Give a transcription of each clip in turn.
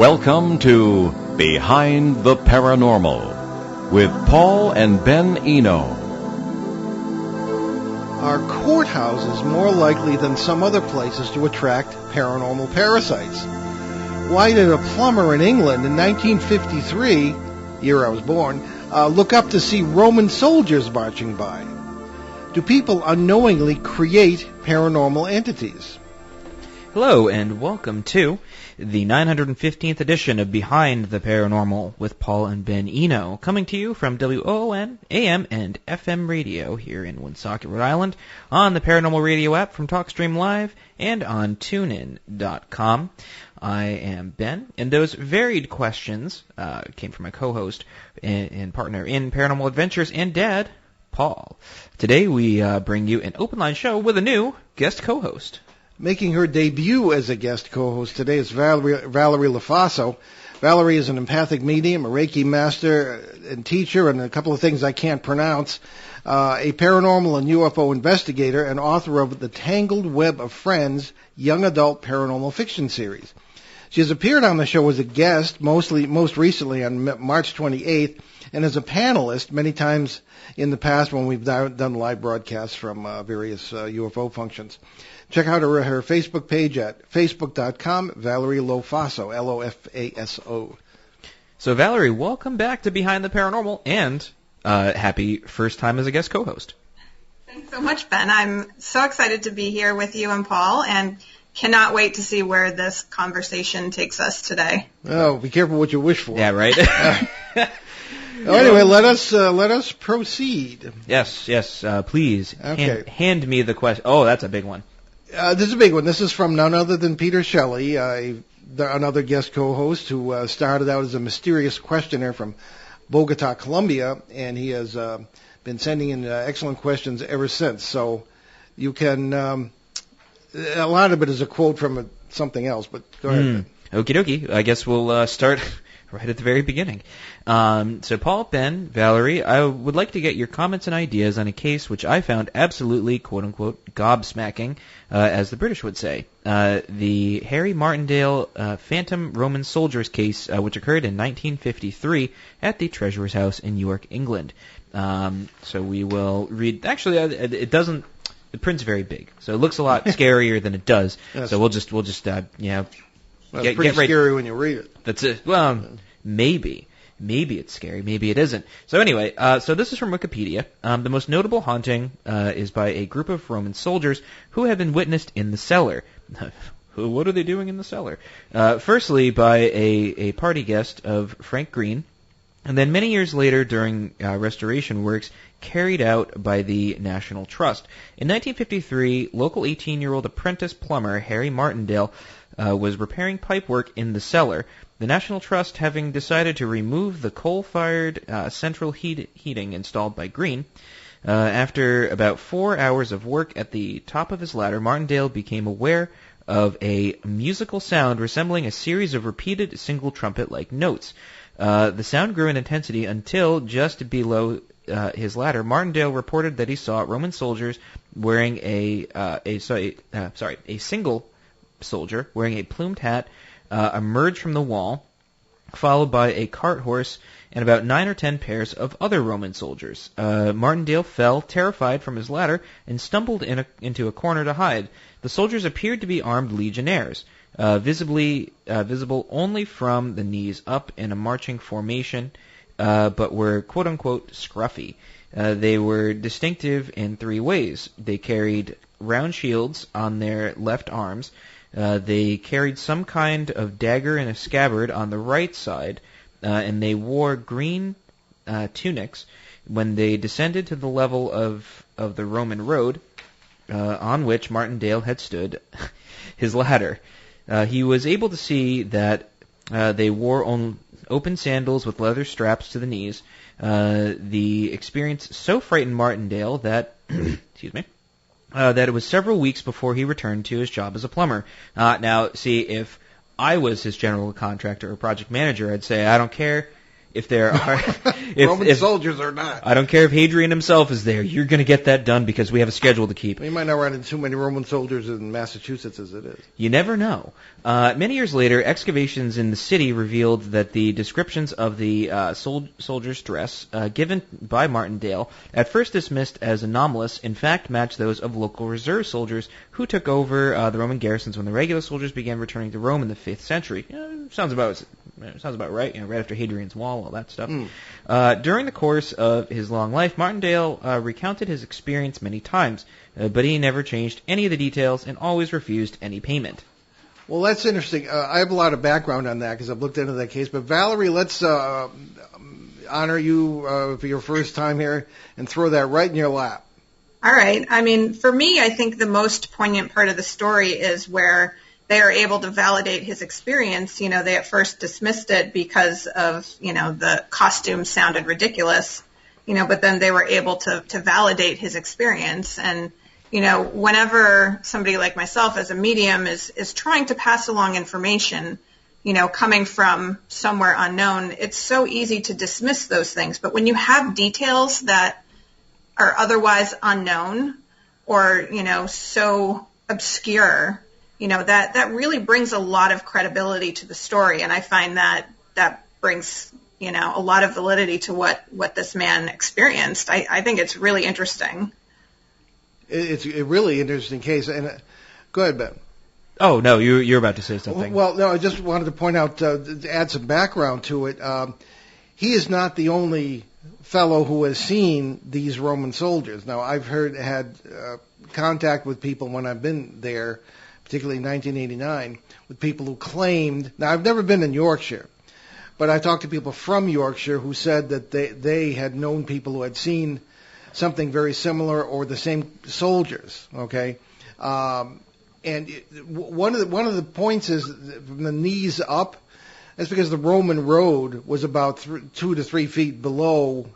Welcome to Behind the Paranormal with Paul and Ben Eno. Are courthouses more likely than some other places to attract paranormal parasites? Why did a plumber in England in 1953, year I was born, look up to see Roman soldiers marching by? Do people unknowingly create paranormal entities? Hello, and welcome to the 915th edition of Behind the Paranormal with Paul and Ben Eno, coming to you from WOON, AM, and FM radio here in Woonsocket, Rhode Island, on the Paranormal Radio app from TalkStream Live, and on TuneIn.com. I am Ben, and those varied questions came from my co-host and partner in Paranormal Adventures and Dad, Paul. Today we bring you an open-line show with a new guest co-host. Making her debut as a guest co-host today is Valerie Lofaso. Valerie is an empathic medium, a Reiki master and teacher, and a couple of things I can't pronounce, a paranormal and UFO investigator, and author of The Tangled Web of Friends, young adult paranormal fiction series. She has appeared on the show as a guest, most recently on March 28th, and as a panelist many times in the past when we've done live broadcasts from various UFO functions. Check out her Facebook page at facebook.com, Valerie Lofaso, Lofaso. So, Valerie, welcome back to Behind the Paranormal, and happy first time as a guest co-host. Thanks so much, Ben. I'm so excited to be here with you and Paul, and cannot wait to see where this conversation takes us today. Oh, be careful what you wish for. Yeah, right? Anyway, let us proceed. Yes, please. Okay. Hand me the question. Oh, that's a big one. This is a big one. This is from none other than Peter Shelley, another guest co-host who started out as a mysterious questioner from Bogota, Colombia, and he has been sending in excellent questions ever since. So you can, a lot of it is a quote from something else, but go ahead. Okie dokie. I guess we'll start right at the very beginning. So Paul, Ben, Valerie, I would like to get your comments and ideas on a case which I found absolutely, quote-unquote, gobsmacking, as the British would say. The Harry Martindale Phantom Roman Soldiers case, which occurred in 1953 at the Treasurer's House in York, England. So we will read... Actually, it doesn't... The print's very big, so it looks a lot scarier than it does. Yes. So we'll just It's pretty scary when you read it. That's it. Well, maybe. Maybe it's scary. Maybe it isn't. So anyway, so this is from Wikipedia. The most notable haunting is by a group of Roman soldiers who have been witnessed in the cellar. What are they doing in the cellar? Firstly, by a party guest of Frank Green, and then many years later during restoration works carried out by the National Trust. In 1953, local 18-year-old apprentice plumber Harry Martindale was repairing pipework in the cellar. The National Trust, having decided to remove the coal-fired central heating installed by Green, after about 4 hours of work at the top of his ladder, Martindale became aware of a musical sound resembling a series of repeated single trumpet-like notes. The sound grew in intensity until just below his ladder, Martindale reported that he saw Roman soldiers wearing a single soldier wearing a plumed hat emerge from the wall, followed by a cart horse and about 9 or 10 pairs of other Roman soldiers. Martindale fell, terrified, from his ladder and stumbled into a corner to hide. The soldiers appeared to be armed legionnaires, visible only from the knees up in a marching formation, but were quote-unquote scruffy. They were distinctive in 3 ways. They carried round shields on their left arms. They carried some kind of dagger in a scabbard on the right side, and they wore green tunics. When they descended to the level of the Roman road, on which Martindale had stood his ladder, he was able to see that they wore open sandals with leather straps to the knees. The experience so frightened Martindale that, that it was several weeks before he returned to his job as a plumber. Now, see, if I was his general contractor or project manager, I'd say, I don't care If there are Roman soldiers or not. I don't care if Hadrian himself is there. You're going to get that done because we have a schedule to keep. You might not run into too many Roman soldiers in Massachusetts as it is. You never know. Many years later, excavations in the city revealed that the descriptions of the soldiers' dress given by Martindale, at first dismissed as anomalous, in fact matched those of local reserve soldiers who took over the Roman garrisons when the regular soldiers began returning to Rome in the 5th century. Sounds about right. Right after Hadrian's Wall, all that stuff. During the course of his long life, Martindale recounted his experience many times, but he never changed any of the details and always refused any payment. Well, that's interesting. I have a lot of background on that because I've looked into that case. But Valerie, let's honor you for your first time here and throw that right in your lap. All right. I mean, for me, I think the most poignant part of the story is where they are able to validate his experience. You know, they at first dismissed it because of, the costume sounded ridiculous, but then they were able to validate his experience. And, whenever somebody like myself as a medium is trying to pass along information, coming from somewhere unknown, it's so easy to dismiss those things. But when you have details that are otherwise unknown or, so obscure, that really brings a lot of credibility to the story. And I find that brings, a lot of validity to what this man experienced. I think it's really interesting. It's a really interesting case. And go ahead, Ben. Oh, no, you're about to say something. Well, no, I just wanted to point out, to add some background to it. He is not the only fellow who has seen these Roman soldiers. Now, I've had contact with people when I've been there, particularly in 1989, with people who claimed, now I've never been in Yorkshire, but I talked to people from Yorkshire who said that they had known people who had seen something very similar or the same soldiers, okay? And one of the points is from the knees up, that's because the Roman road was about 2 to 3 feet below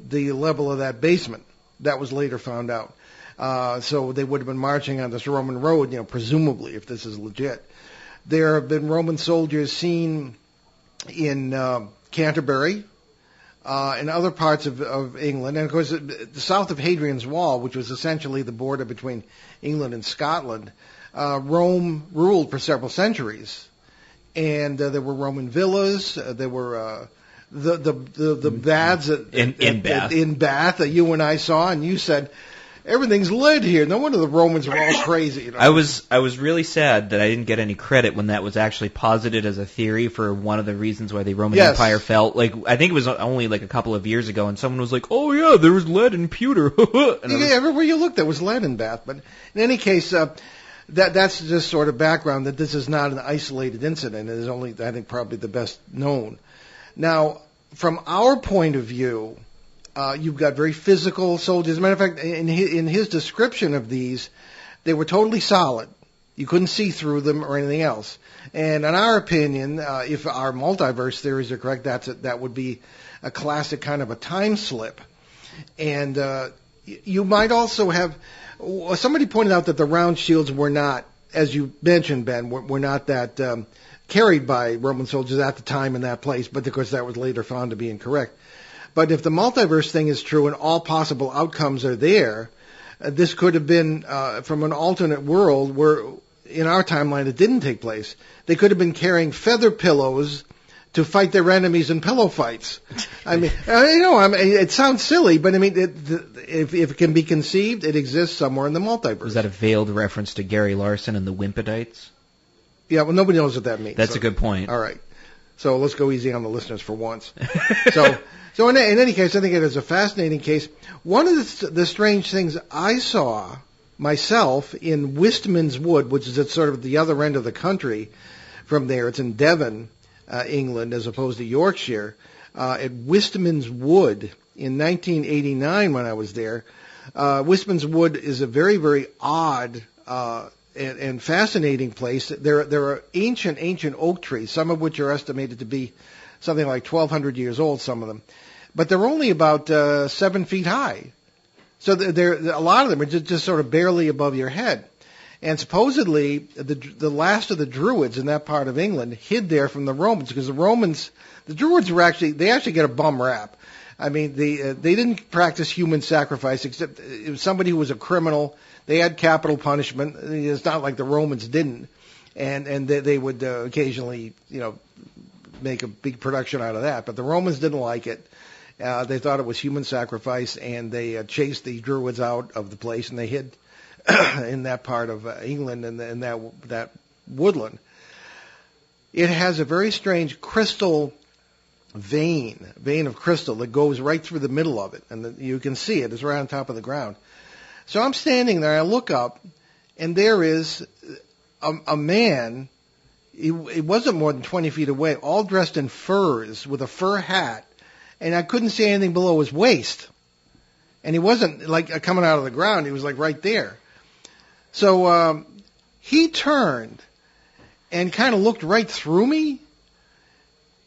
the level of that basement. That was later found out. So they would have been marching on this Roman road, presumably, if this is legit. There have been Roman soldiers seen in Canterbury and other parts of England. And, of course, the south of Hadrian's Wall, which was essentially the border between England and Scotland, Rome ruled for several centuries. And there were Roman villas. There were the baths in Bath that you and I saw, and you said, everything's lead here. No wonder the Romans were all crazy. I was really sad that I didn't get any credit when that was actually posited as a theory for one of the reasons why the Roman Empire fell. Like, I think it was only like a couple of years ago, and someone was like, "Oh yeah, there was lead in pewter." Everywhere you look, there was lead in Bath. But in any case, that's just sort of background that this is not an isolated incident. It is only, I think, probably the best known. Now, from our point of view, you've got very physical soldiers. As a matter of fact, in his description of these, they were totally solid. You couldn't see through them or anything else. And in our opinion, if our multiverse theories are correct, that would be a classic kind of a time slip. And you might also have, somebody pointed out that the round shields were not, as you mentioned, Ben, were not that carried by Roman soldiers at the time in that place, but of course that was later found to be incorrect. But if the multiverse thing is true and all possible outcomes are there, this could have been from an alternate world where in our timeline it didn't take place. They could have been carrying feather pillows to fight their enemies in pillow fights. I mean, it sounds silly, but I mean, if it can be conceived, it exists somewhere in the multiverse. Is that a veiled reference to Gary Larson and the Wimpedites? Yeah, well, nobody knows what that means. That's a good point. All right. So let's go easy on the listeners for once. So in any case, I think it is a fascinating case. One of the strange things I saw myself in Wistman's Wood, which is at sort of the other end of the country from there. It's in Devon, England, as opposed to Yorkshire. At Wistman's Wood in 1989 when I was there. Wistman's Wood is a very, very odd and fascinating place. There are ancient oak trees, some of which are estimated to be something like 1,200 years old, some of them. But they're only about 7 feet high. So a lot of them are just sort of barely above your head. And supposedly, the last of the Druids in that part of England hid there from the Romans, because the Druids they actually get a bum rap. I mean, they didn't practice human sacrifice, except it was somebody who was a criminal. They had capital punishment. It's not like the Romans didn't. And they would occasionally, make a big production out of that. But the Romans didn't like it. They thought it was human sacrifice, and they chased the Druids out of the place, and they hid in that part of England and in that woodland. It has a very strange crystal vein of crystal that goes right through the middle of it, and you can see it. It's right on top of the ground. So I'm standing there, I look up, and there is a man. He wasn't more than 20 feet away, all dressed in furs with a fur hat, and I couldn't see anything below his waist. And he wasn't like coming out of the ground; he was like right there. So he turned and kind of looked right through me.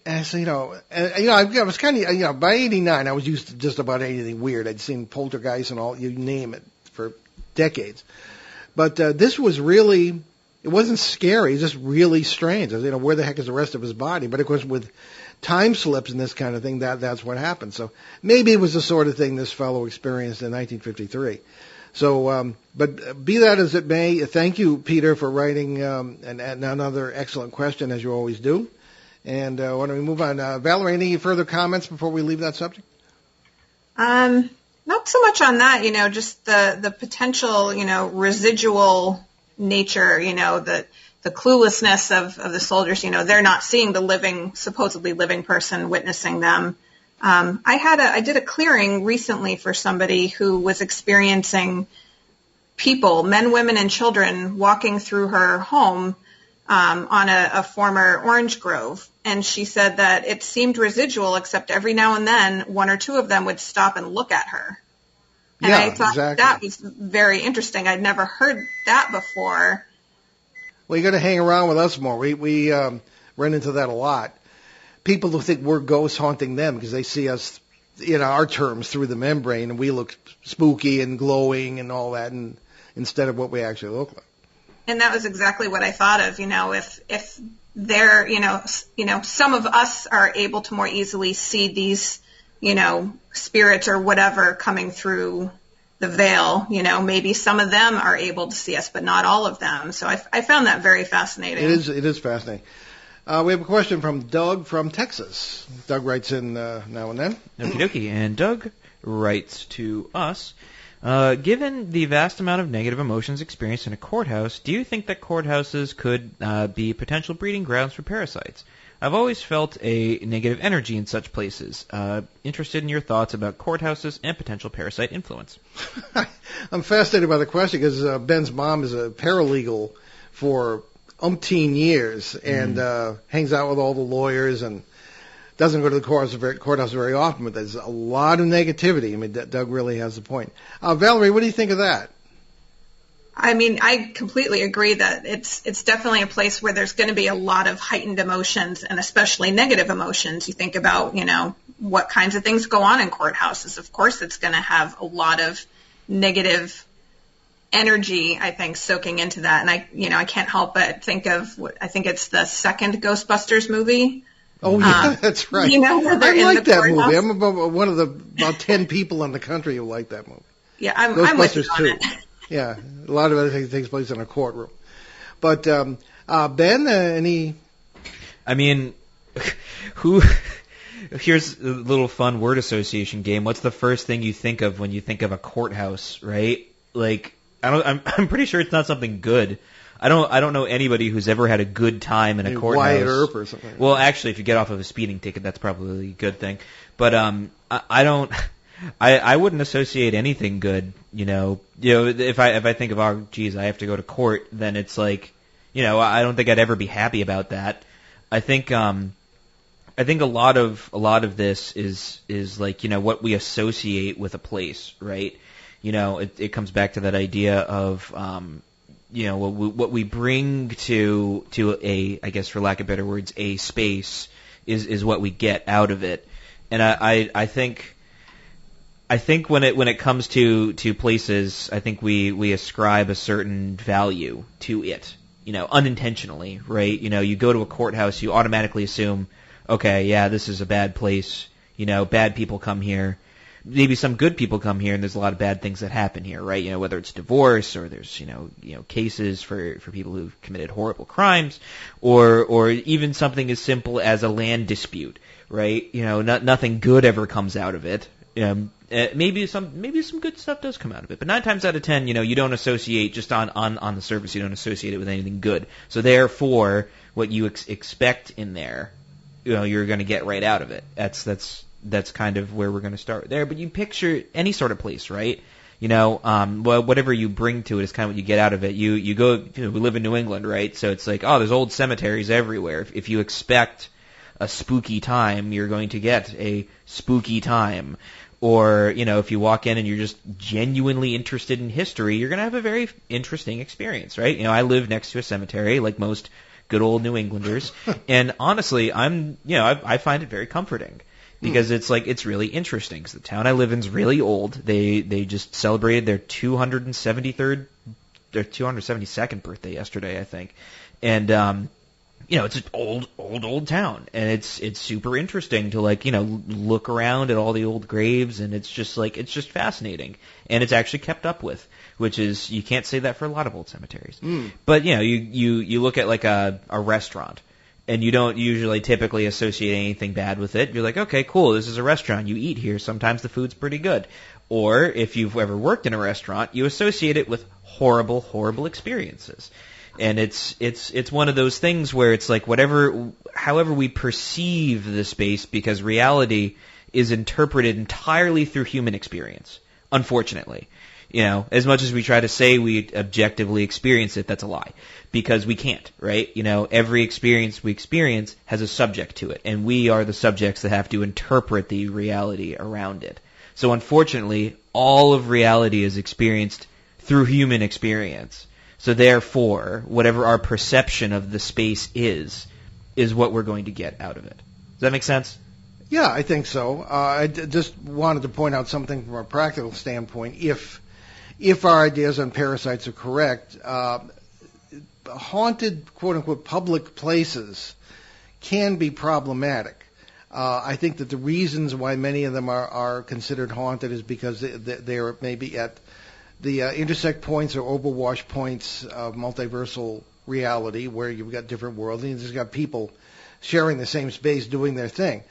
And I said, I was kind of, by 89, I was used to just about anything weird. I'd seen poltergeists and all, you name it, for decades. But this was really, it wasn't scary, it was just really strange. I was, where the heck is the rest of his body? But of course, with time slips and this kind of thing, that's what happened. So maybe it was the sort of thing this fellow experienced in 1953. So, but be that as it may, thank you, Peter, for writing and another excellent question, as you always do. And why don't we move on? Valerie, any further comments before we leave that subject? Not so much on that, just the potential, residual nature, the cluelessness of the soldiers, they're not seeing the supposedly living person witnessing them. I did a clearing recently for somebody who was experiencing people, men, women, and children walking through her home on a former orange grove. And she said that it seemed residual, except every now and then one or two of them would stop and look at her. And I thought that was very interesting. I'd never heard that before. Well, you got to hang around with us more. We run into that a lot. People who think we're ghosts haunting them because they see us, our terms, through the membrane, and we look spooky and glowing and all that, and instead of what we actually look like. And that was exactly what I thought of. If they're, some of us are able to more easily see these, spirits or whatever coming through the veil, maybe some of them are able to see us, but not all of them. So I found that very fascinating. It is fascinating. We have a question from Doug from Texas. Doug writes in now and then. Okie dokie. And Doug writes to us, given the vast amount of negative emotions experienced in a courthouse, do you think that courthouses could be potential breeding grounds for parasites? I've always felt a negative energy in such places. Interested in your thoughts about courthouses and potential parasite influence. I'm fascinated by the question because Ben's mom is a paralegal for umpteen years and hangs out with all the lawyers and doesn't go to the courthouse very often, but there's a lot of negativity. I mean, Doug really has a point. Valerie, what do you think of that? I mean, I completely agree that it's definitely a place where there's going to be a lot of heightened emotions and especially negative emotions. You think about, what kinds of things go on in courthouses. Of course, it's going to have a lot of negative energy, I think, soaking into that. And I can't help but think of, I think it's the second Ghostbusters movie. Oh, yeah, that's right. I like that movie. I'm one of about 10 people in the country who like that movie. Yeah, I'm with you on it. Yeah, a lot of other things takes place in a courtroom. But Ben, any? I mean, here's a little fun word association game. What's the first thing you think of when you think of a courthouse, right? Like, I'm pretty sure it's not something good. I don't know anybody who's ever had a good time in a courthouse. Wyatt Earp or something. Well, actually, if you get off of a speeding ticket, that's probably a good thing. But I wouldn't associate anything good, if I think of, oh, geez, I have to go to court, then it's like, I don't think I'd ever be happy about that. I think a lot of this is like, what we associate with a place, right? It comes back to that idea of, what we bring to a, I guess for lack of better words, a space is what we get out of it. And I think I think when it comes to places, I think we ascribe a certain value to it, unintentionally, right? You go to a courthouse, you automatically assume, okay, yeah, this is a bad place, bad people come here. Maybe some good people come here, and there's a lot of bad things that happen here, right? Whether it's divorce, or there's cases for people who've committed horrible crimes, or even something as simple as a land dispute, right? Nothing good ever comes out of it. Maybe some good stuff does come out of it, but 9 times out of 10, you don't associate just on the surface. You don't associate it with anything good. So therefore, what you expect in there, you're going to get right out of it. That's kind of where we're going to start there. But you picture any sort of place, right? Whatever you bring to it is kind of what you get out of it. You go, we live in New England, right? So it's like, there's old cemeteries everywhere. If you expect a spooky time, you're going to get a spooky time. Or, if you walk in and you're just genuinely interested in history, you're going to have a very interesting experience, right? I live next to a cemetery, like most good old New Englanders. And honestly, I find it very comforting. Because it's really interesting. Because the town I live in is really old. They just celebrated their 272nd birthday yesterday, I think. And it's an old town, and it's super interesting to look around at all the old graves, and it's just fascinating, and it's actually kept up with, which is, you can't say that for a lot of old cemeteries. But you look at like a restaurant. And you don't usually typically associate anything bad with it. You're like, okay, cool, this is a restaurant. You eat here. Sometimes the food's pretty good. Or if you've ever worked in a restaurant, you associate it with horrible, horrible experiences. And it's one of those things where it's like however we perceive the space, because reality is interpreted entirely through human experience, unfortunately. As much as we try to say we objectively experience it, that's a lie. Because we can't, right? Every experience we experience has a subject to it, and we are the subjects that have to interpret the reality around it. So unfortunately, all of reality is experienced through human experience. So therefore, whatever our perception of the space is what we're going to get out of it. Does that make sense? Yeah, I think so. I just wanted to point out something from a practical standpoint. If our ideas on parasites are correct, haunted, quote-unquote, public places can be problematic. I think that the reasons why many of them are considered haunted is because they're maybe at the intersect points or overwash points of multiversal reality, where you've got different worlds and you've just got people sharing the same space doing their thing.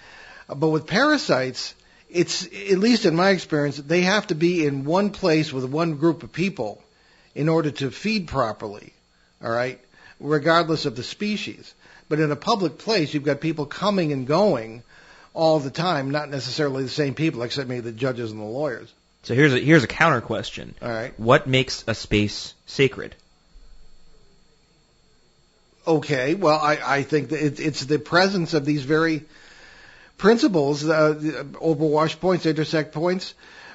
But with parasites, it's, at least in my experience, they have to be in one place with one group of people in order to feed properly, all right, regardless of the species. But in a public place, you've got people coming and going all the time, not necessarily the same people, except maybe the judges and the lawyers. So here's a counter question. All right. What makes a space sacred? Okay, well, I think that it's the presence of these very principles, overwash points, intersect points.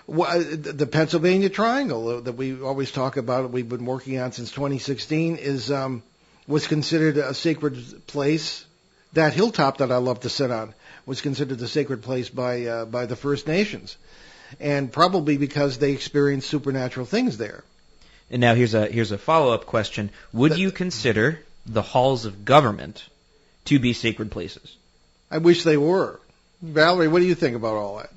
The Pennsylvania Triangle that we always talk about, we've been working on since 2016, was considered a sacred place. That hilltop that I love to sit on was considered a sacred place by the First Nations, and probably because they experienced supernatural things there. And now here's a follow-up question: would you consider the halls of government to be sacred places? I wish they were. Valerie, what do you think about all that?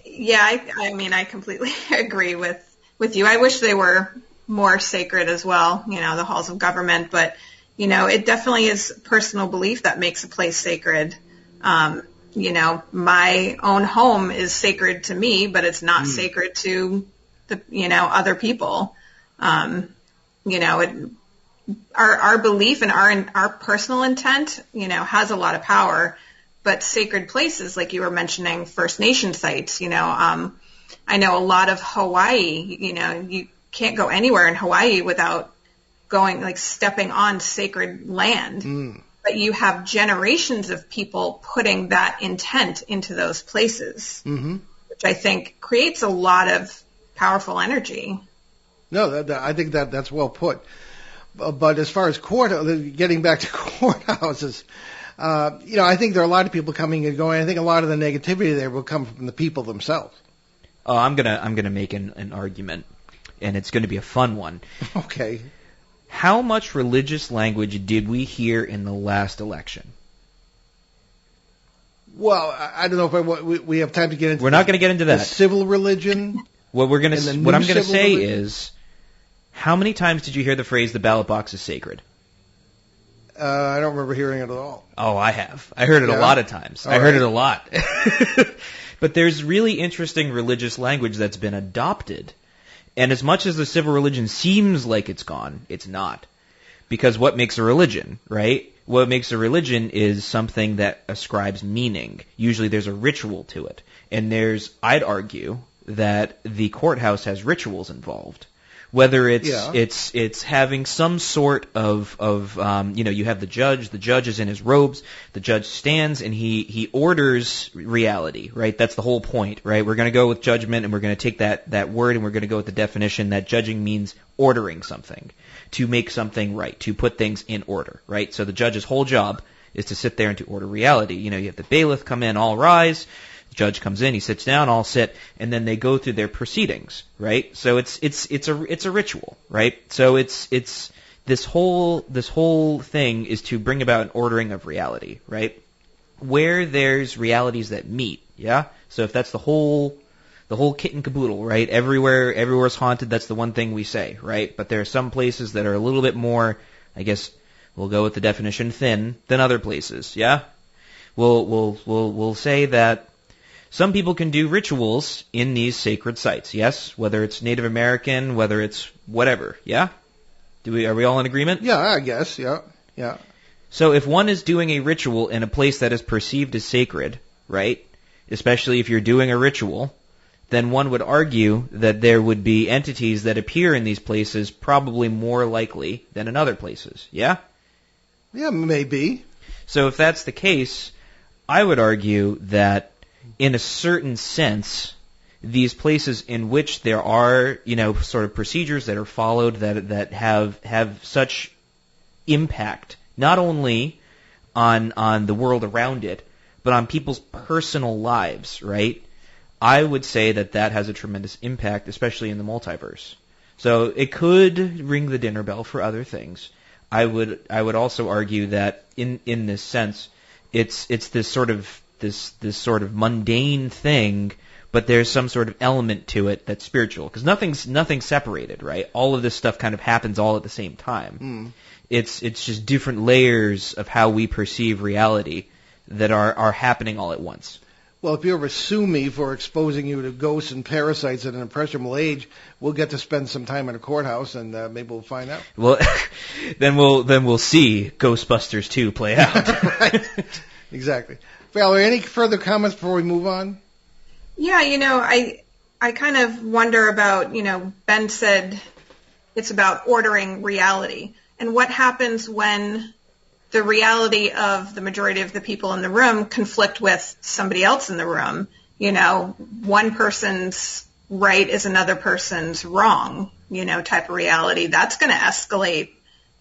Yeah, I mean, I completely agree with you. I wish they were more sacred as well, the halls of government, but, it definitely is personal belief that makes a place sacred. My own home is sacred to me, but it's not sacred to the, other people. Our belief and our personal intent, has a lot of power. But sacred places, like you were mentioning, First Nation sites, I know a lot of Hawaii, you can't go anywhere in Hawaii without stepping on sacred land. But you have generations of people putting that intent into those places, which I think creates a lot of powerful energy. No, I think that's well put. But as far as getting back to courthouses, I think there are a lot of people coming and going. I think a lot of the negativity there will come from the people themselves. Oh, I'm gonna make an argument, and it's going to be a fun one. Okay. How much religious language did we hear in the last election? Well, I don't know if we have time to get into. We're not going to get into that. The civil religion. What I'm going to say religion? is, how many times did you hear the phrase "the ballot box is sacred"? I don't remember hearing it at all. Oh, I have. I heard it a lot of times. I heard it a lot. But there's really interesting religious language that's been adopted. And as much as the civil religion seems like it's gone, it's not. Because what makes a religion, right? What makes a religion is something that ascribes meaning. Usually there's a ritual to it. And I'd argue that the courthouse has rituals involved. Whether it's having some sort of you have the judge is in his robes, the judge stands and he orders reality, right? That's the whole point, right? We're going to go with judgment and we're going to take that word and we're going to go with the definition that judging means ordering something, to make something right, to put things in order, right? So the judge's whole job is to sit there and to order reality. You have the bailiff come in, all rise. The judge comes in, he sits down, all sit, and then they go through their proceedings, right? So it's a ritual, right? So it's this whole thing is to bring about an ordering of reality, right? Where there's realities that meet, yeah? So if that's the whole kit and caboodle, right? Everywhere's haunted, that's the one thing we say, right? But there are some places that are a little bit more, I guess we'll go with the definition thin than other places, yeah? We'll say that some people can do rituals in these sacred sites, yes? Whether it's Native American, whether it's whatever, yeah? Are we all in agreement? Yeah, I guess, yeah. So if one is doing a ritual in a place that is perceived as sacred, right? Especially if you're doing a ritual, then one would argue that there would be entities that appear in these places probably more likely than in other places, yeah? Yeah, maybe. So if that's the case, I would argue that in a certain sense, these places in which there are, sort of procedures that are followed that have such impact, not only on the world around it, but on people's personal lives, right? I would say that has a tremendous impact, especially in the multiverse. So it could ring the dinner bell for other things. I would also argue that in this sense, it's this sort of mundane thing, but there's some sort of element to it that's spiritual, because nothing's separated, right? All of this stuff kind of happens all at the same time. It's just different layers of how we perceive reality that are happening all at once. Well, if you ever sue me for exposing you to ghosts and parasites at an impressionable age, we'll get to spend some time in a courthouse, and maybe we'll find out. Well, then we'll see Ghostbusters 2 play out. Right. Exactly. Valerie, any further comments before we move on? Yeah, I kind of wonder about, Ben said it's about ordering reality. And what happens when the reality of the majority of the people in the room conflict with somebody else in the room? One person's right is another person's wrong, type of reality. That's going to escalate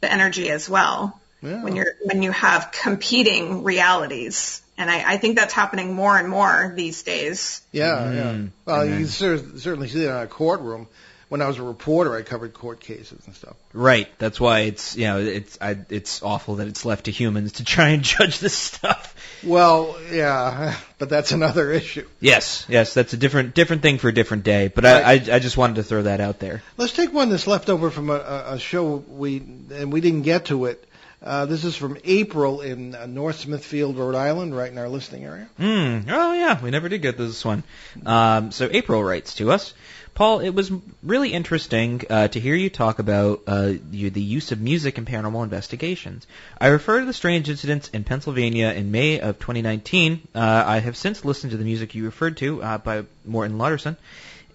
the energy as well. Yeah. When you have competing realities. And I think that's happening more and more these days. Yeah. Well, you certainly see that in a courtroom. When I was a reporter, I covered court cases and stuff. Right. That's why it's awful that it's left to humans to try and judge this stuff. Well, yeah, but that's another issue. Yes, that's a different thing for a different day. But right. I just wanted to throw that out there. Let's take one that's left over from a show we didn't get to it. This is from April in North Smithfield, Rhode Island, right in our listening area. Oh, yeah, we never did get this one. So April writes to us, Paul, it was really interesting to hear you talk about the use of music in paranormal investigations. I refer to the strange incidents in Pennsylvania in May of 2019. I have since listened to the music you referred to by Morton Lutterson,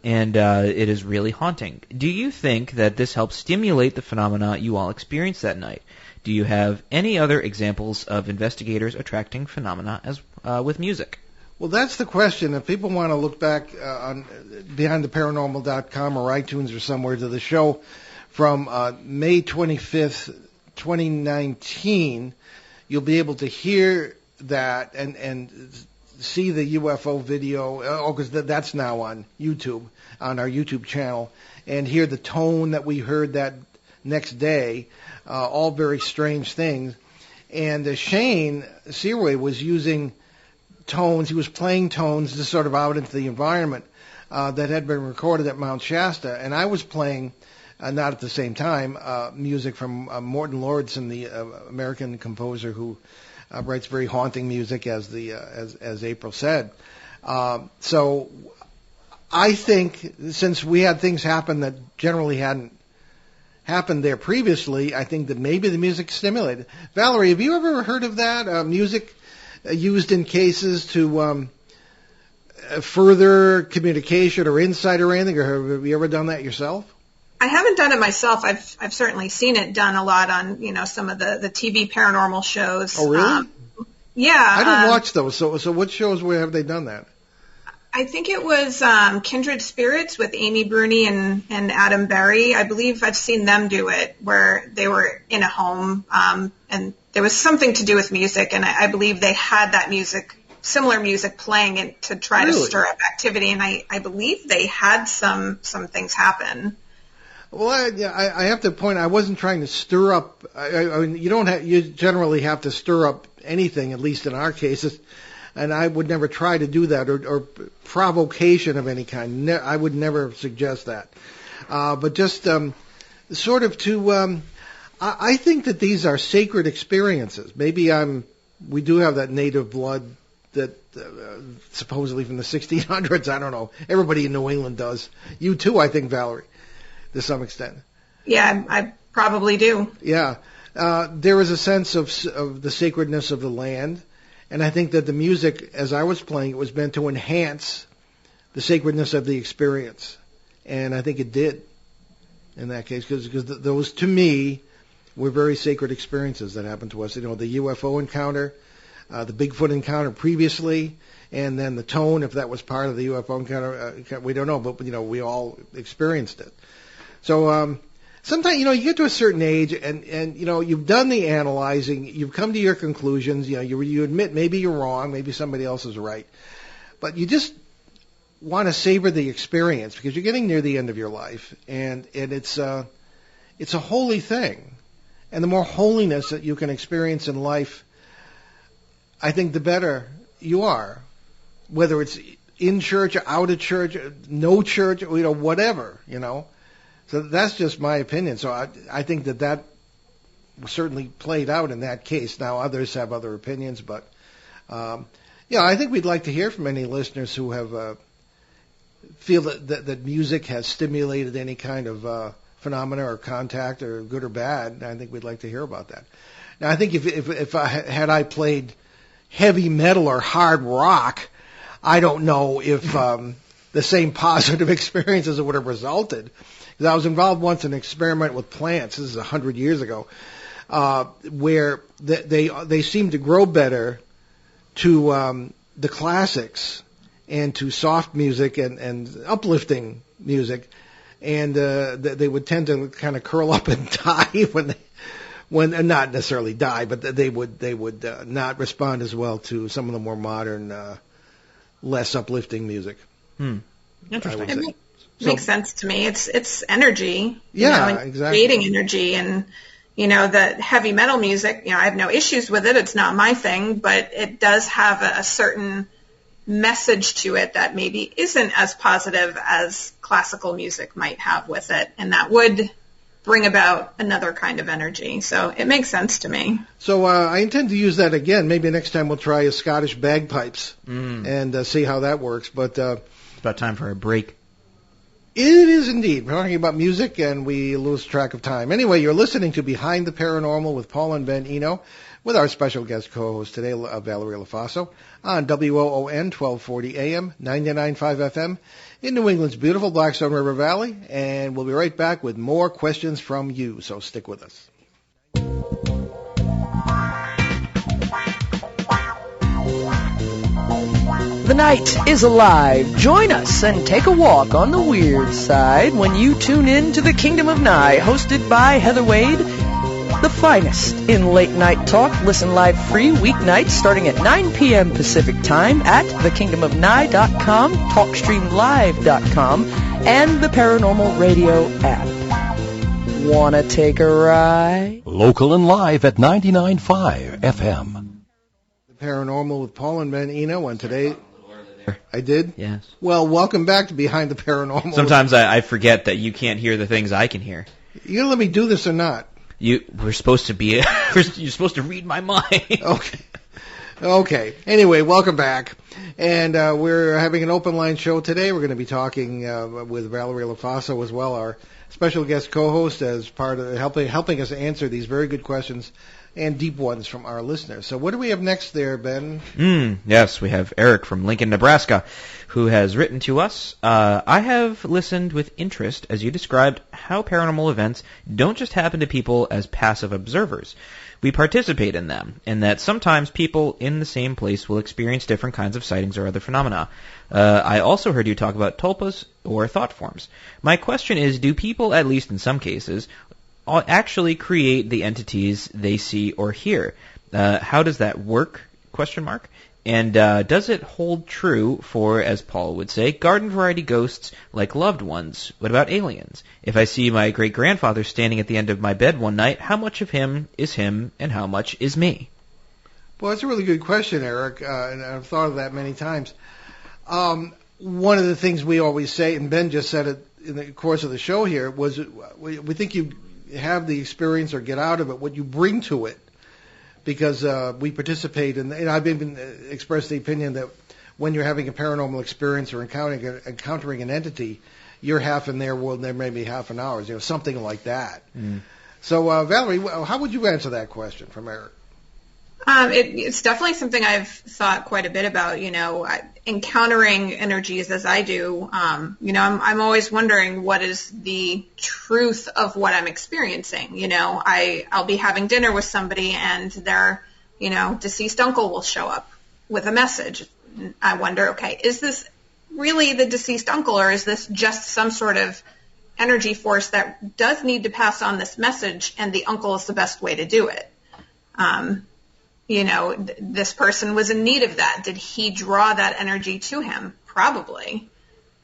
and it is really haunting. Do you think that this helps stimulate the phenomena you all experienced that night? Do you have any other examples of investigators attracting phenomena with music? Well, that's the question. If people want to look back on BehindTheParanormal.com or iTunes or somewhere to the show from May 25th, 2019, you'll be able to hear that and see the UFO video, because that's now on YouTube, on our YouTube channel, and hear the tone that we heard that next day, all very strange things. And Shane Searway was using tones, he was playing tones just sort of out into the environment that had been recorded at Mount Shasta, and I was playing, not at the same time, music from Morton Lordson, the American composer who writes very haunting music, as April said. So I think since we had things happen that generally hadn't happened there previously, I think that maybe the music stimulated. Valerie, have you ever heard of that? Music used in cases to further communication or insight or anything, or have you ever done that yourself? I haven't done it myself. I've certainly seen it done a lot on, some of the TV paranormal shows. Oh, really? Yeah. I don't watch those. So what shows where have they done that? I think it was Kindred Spirits with Amy Bruni and Adam Berry. I believe I've seen them do it, where they were in a home, and there was something to do with music, and I believe they had that music, similar music, playing it to try to stir up activity, and I believe they had some things happen. Well, I have to point. I wasn't trying to stir up. I mean, you generally have to stir up anything, at least in our cases. And I would never try to do that, or provocation of any kind. I would never suggest that. But just sort of to, I think that these are sacred experiences. Maybe we do have that native blood that supposedly from the 1600s. I don't know. Everybody in New England does. You too, I think, Valerie, to some extent. Yeah, I probably do. Yeah. There is a sense of the sacredness of the land. And I think that the music, as I was playing, it was meant to enhance the sacredness of the experience. And I think it did in that case, because those, to me, were very sacred experiences that happened to us. The UFO encounter, the Bigfoot encounter previously, and then the tone, if that was part of the UFO encounter, we don't know, but, we all experienced it. So, sometimes, you get to a certain age and you've done the analyzing, you've come to your conclusions, you admit maybe you're wrong, maybe somebody else is right, but you just want to savor the experience because you're getting near the end of your life, and it's a holy thing. And the more holiness that you can experience in life, I think the better you are, whether it's in church or out of church, no church, whatever, So that's just my opinion. So I think that certainly played out in that case. Now others have other opinions, but I think we'd like to hear from any listeners who have feel that music has stimulated any kind of phenomena or contact, or good or bad. I think we'd like to hear about that. Now I think if I played heavy metal or hard rock, I don't know if the same positive experiences would have resulted. Because I was involved once in an experiment with plants. This is 100 years ago, where they seem to grow better to the classics and to soft music and uplifting music, and they would tend to kind of curl up and die when not necessarily die, but they would not respond as well to some of the more modern, less uplifting music. Interesting. Makes sense to me. It's energy. Exactly. Creating energy, and the heavy metal music. I have no issues with it. It's not my thing, but it does have a certain message to it that maybe isn't as positive as classical music might have with it, and that would bring about another kind of energy. So it makes sense to me. So I intend to use that again. Maybe next time we'll try a Scottish bagpipes and see how that works. But it's about time for a break. It is indeed. We're talking about music, and we lose track of time. Anyway, you're listening to Behind the Paranormal with Paul and Ben Eno, with our special guest co-host today, Valerie Lofaso, on WOON 1240 AM, 99.5 FM, in New England's beautiful Blackstone River Valley. And we'll be right back with more questions from you, so stick with us. The night is alive. Join us and take a walk on the weird side when you tune in to The Kingdom of Nye, hosted by Heather Wade, The finest in late night talk. Listen live free weeknights starting at 9 p.m. Pacific Time at thekingdomofnye.com, talkstreamlive.com, and the Paranormal Radio app. Wanna take a ride? Local and live at 99.5 FM. The Paranormal with Paul and Ben Eno, and today... I did? Yes. Well, welcome back to Behind the Paranormal. Sometimes I forget that you can't hear the things I can hear. You gonna let me do this or not? We're supposed to be... you're supposed to read my mind. Okay. Anyway, welcome back. And we're having an open line show today. We're going to be talking with Valerie Lofaso as well, our special guest co-host, as part of helping us answer these very good questions and deep ones from our listeners. So what do we have next there, Ben? Yes, we have Eric from Lincoln, Nebraska, who has written to us. I have listened with interest as you described how paranormal events don't just happen to people as passive observers. We participate in them, and that sometimes people in the same place will experience different kinds of sightings or other phenomena. I also heard you talk about tulpas or thought forms. My question is, do people, at least in some cases, actually create the entities they see or hear? How does that work? ? And does it hold true for, as Paul would say, garden variety ghosts like loved ones? What about aliens? If I see my great-grandfather standing at the end of my bed one night, how much of him is him and how much is me? Well, that's a really good question, Eric, and I've thought of that many times. One of the things we always say, and Ben just said it in the course of the show here, was we think you have the experience or get out of it what you bring to it. Because we participate in, and I've even expressed the opinion that when you're having a paranormal experience or encountering an entity, you're half in their world and they're maybe half in ours, something like that. So, Valerie, how would you answer that question from Eric? It's definitely something I've thought quite a bit about, encountering energies as I do. I'm always wondering what is the truth of what I'm experiencing. I'll be having dinner with somebody and their, deceased uncle will show up with a message. I wonder, okay, is this really the deceased uncle or is this just some sort of energy force that does need to pass on this message and the uncle is the best way to do it? This person was in need of that. Did he draw that energy to him? Probably.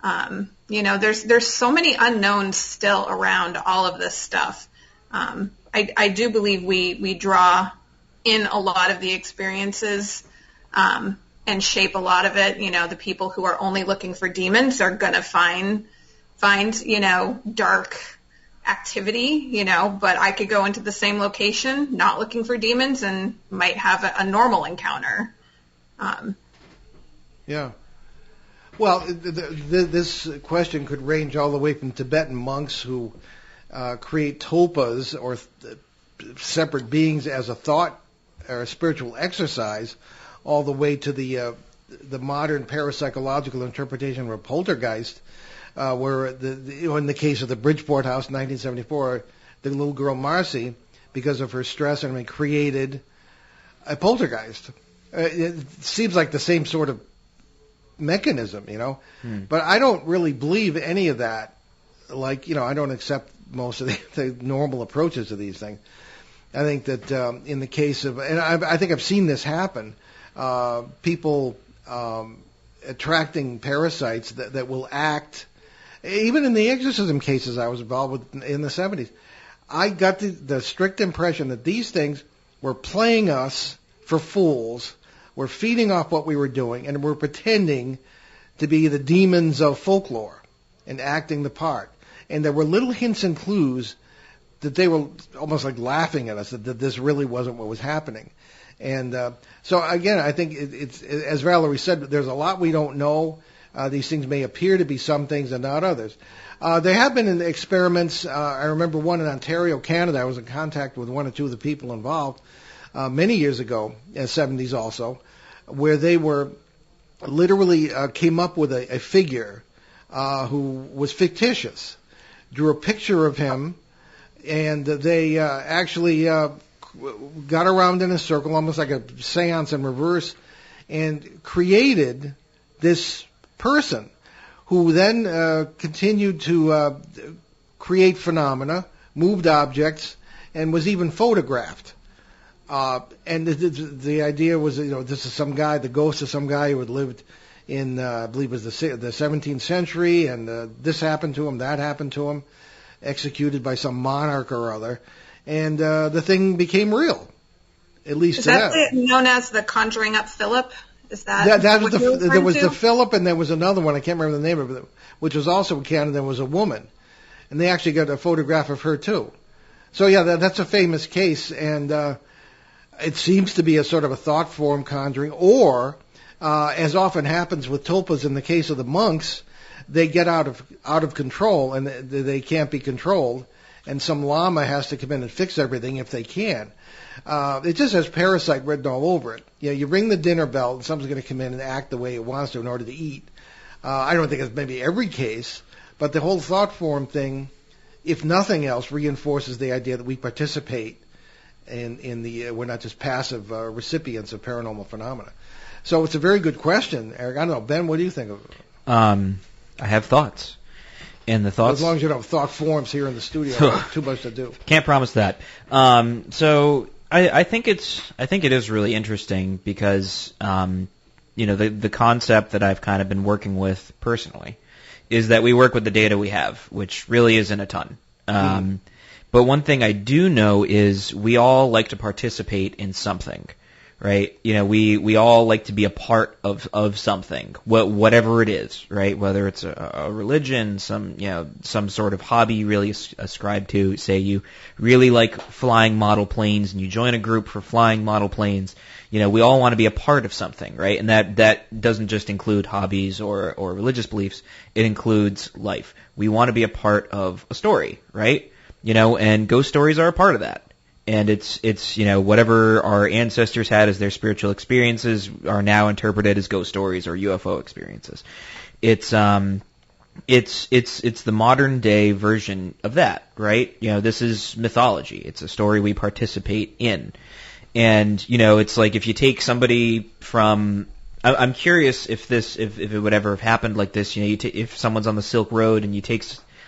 There's so many unknowns still around all of this stuff. I do believe we draw in a lot of the experiences and shape a lot of it. The people who are only looking for demons are going to find dark activity, but I could go into the same location not looking for demons and might have a normal encounter. Yeah. Well, this question could range all the way from Tibetan monks who create tulpas or separate beings as a thought or a spiritual exercise, all the way to the modern parapsychological interpretation of a poltergeist. Where in the case of the Bridgeport house in 1974, the little girl Marcy, because of her stress, created a poltergeist. It seems like the same sort of mechanism, But I don't really believe any of that. I don't accept most of the normal approaches to these things. I think that in the case of, and I think I've seen this happen, people attracting parasites that will act. Even in the exorcism cases I was involved with in the 70s, I got the strict impression that these things were playing us for fools, were feeding off what we were doing, and were pretending to be the demons of folklore and acting the part. And there were little hints and clues that they were almost like laughing at us, that this really wasn't what was happening. And so, again, I think it's as Valerie said, there's a lot we don't know. These things may appear to be some things and not others. There have been experiments. I remember one in Ontario, Canada. I was in contact with one or two of the people involved many years ago, in the 70s also, where they were literally came up with a figure who was fictitious, drew a picture of him, and they actually got around in a circle, almost like a seance in reverse, and created this person who then continued to create phenomena, moved objects, and was even photographed. And the idea was, this is some guy, the ghost of some guy who had lived in, I believe it was the 17th century, and this happened to him, that happened to him, executed by some monarch or other, and the thing became real, at least is to that them. known as the Conjuring Up Philip? Is that was there was the Philip, and there was another one, I can't remember the name of it, which was also in Canada. There was a woman, and they actually got a photograph of her too. So yeah, that's a famous case, and it seems to be a sort of a thought form conjuring, or as often happens with tulpas in the case of the monks, they get out of control and they can't be controlled, and some lama has to come in and fix everything if they can. It just has parasite written all over it. You ring the dinner bell and someone's going to come in and act the way it wants to in order to eat. I don't think it's maybe every case, but the whole thought form thing, if nothing else, reinforces the idea that we participate in the we're not just passive recipients of paranormal phenomena. So it's a very good question, Eric. I don't know, Ben, what do you think of it? I have thoughts. And the thoughts... As long as you don't have thought forms here in the studio, too much to do. Can't promise that. So I think it is really interesting because the concept that I've kind of been working with personally is that we work with the data we have, which really isn't a ton. But one thing I do know is we all like to participate in something, right? We all like to be a part of something, whatever it is, right? Whether it's a religion, some sort of hobby you really ascribe to. Say you really like flying model planes and you join a group for flying model planes. We all want to be a part of something, right? And that doesn't just include hobbies or religious beliefs. It includes life. We want to be a part of a story, right? And ghost stories are a part of that. And it's whatever our ancestors had as their spiritual experiences are now interpreted as ghost stories or UFO experiences. It's the modern day version of that, right? This is mythology. It's a story we participate in. And it's like if you take somebody from I'm curious if it would ever have happened like this. If someone's on the Silk Road and you take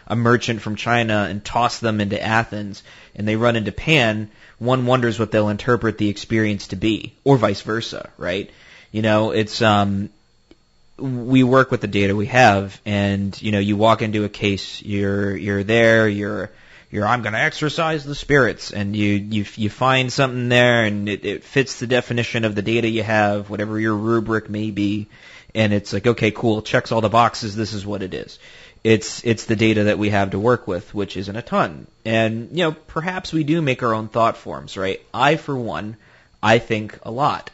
a merchant from China and toss them into Athens and they run into Pan, one wonders what they'll interpret the experience to be, or vice versa, right? It's we work with the data we have, and you walk into a case, you're there, you're I'm going to exorcise the spirits, and you find something there, and it fits the definition of the data you have, whatever your rubric may be, and it's like, okay, cool, checks all the boxes, this is what it is. It's the data that we have to work with, which isn't a ton. And, perhaps we do make our own thought forms, right? I, for one, I think a lot.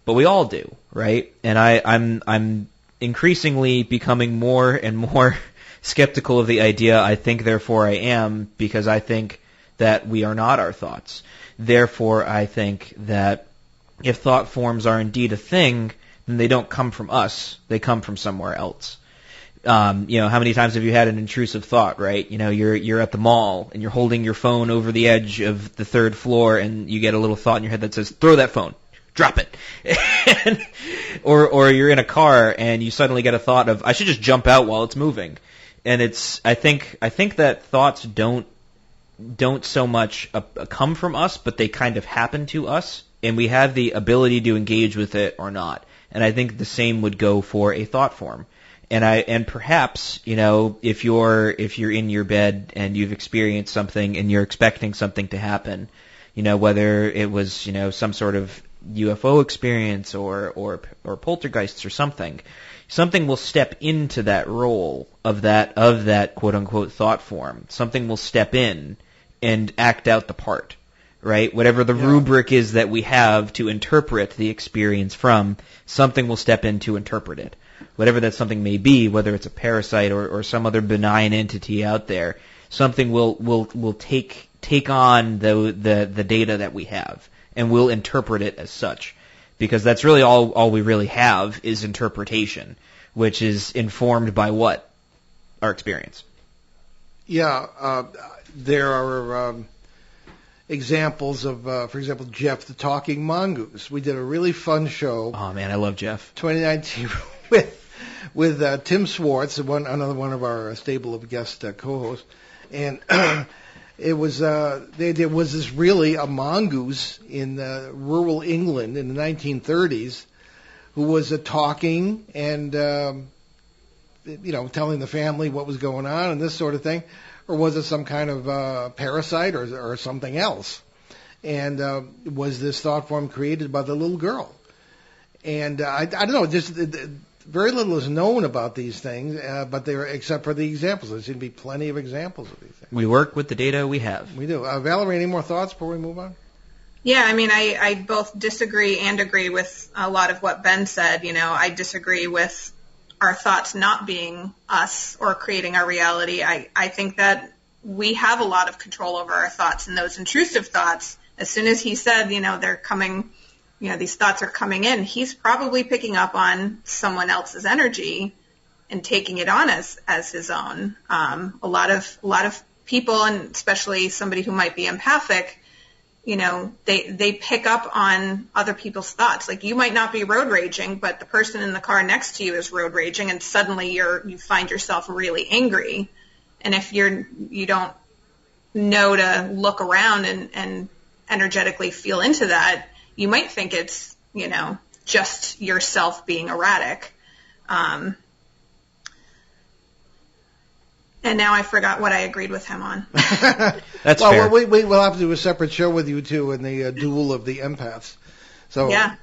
But we all do, right? And I'm increasingly becoming more and more skeptical of the idea, I think, therefore I am, because I think that we are not our thoughts. Therefore, I think that if thought forms are indeed a thing, then they don't come from us, they come from somewhere else. How many times have you had an intrusive thought, right? You're at the mall and you're holding your phone over the edge of the third floor and you get a little thought in your head that says, throw that phone, drop it. or you're in a car and you suddenly get a thought of, I should just jump out while it's moving. And I think that thoughts don't so much come from us, but they kind of happen to us and we have the ability to engage with it or not. And I think the same would go for a thought form. And perhaps, if you're in your bed and you've experienced something and you're expecting something to happen, whether it was, some sort of UFO experience or poltergeists or something will step into that role of that quote unquote thought form. Something will step in and act out the part, right? Whatever the rubric is that we have to interpret the experience from, something will step in to interpret it. Whatever that something may be, whether it's a parasite or some other benign entity out there, something will take on the data that we have, and we'll interpret it as such. Because that's really all we really have is interpretation, which is informed by what? Our experience. Yeah, there are examples of, for example, Jeff the Talking Mongoose. We did a really fun show. Oh man, I love Jeff. 2019 with Tim Swartz, another one of our stable of guest co-hosts, and there was this really a mongoose in rural England in the 1930s who was talking and telling the family what was going on and this sort of thing, or was it some kind of parasite or something else? And was this thought form created by the little girl? And I don't know, just very little is known about these things, but except for the examples. There seem to be plenty of examples of these things. We work with the data we have. We do. Valerie, any more thoughts before we move on? Yeah, I mean, I both disagree and agree with a lot of what Ben said. I disagree with our thoughts not being us or creating our reality. I think that we have a lot of control over our thoughts, and those intrusive thoughts, as soon as he said, they're coming, these thoughts are coming in, he's probably picking up on someone else's energy and taking it on as his own. A lot of people, and especially somebody who might be empathic, they pick up on other people's thoughts. Like, you might not be road raging, but the person in the car next to you is road raging, and suddenly you find yourself really angry. And if you don't know to look around and energetically feel into that, you might think it's, just yourself being erratic. And now I forgot what I agreed with him on. That's fair. We'll have to do a separate show with you, too, in the duel of the empaths. So, yeah.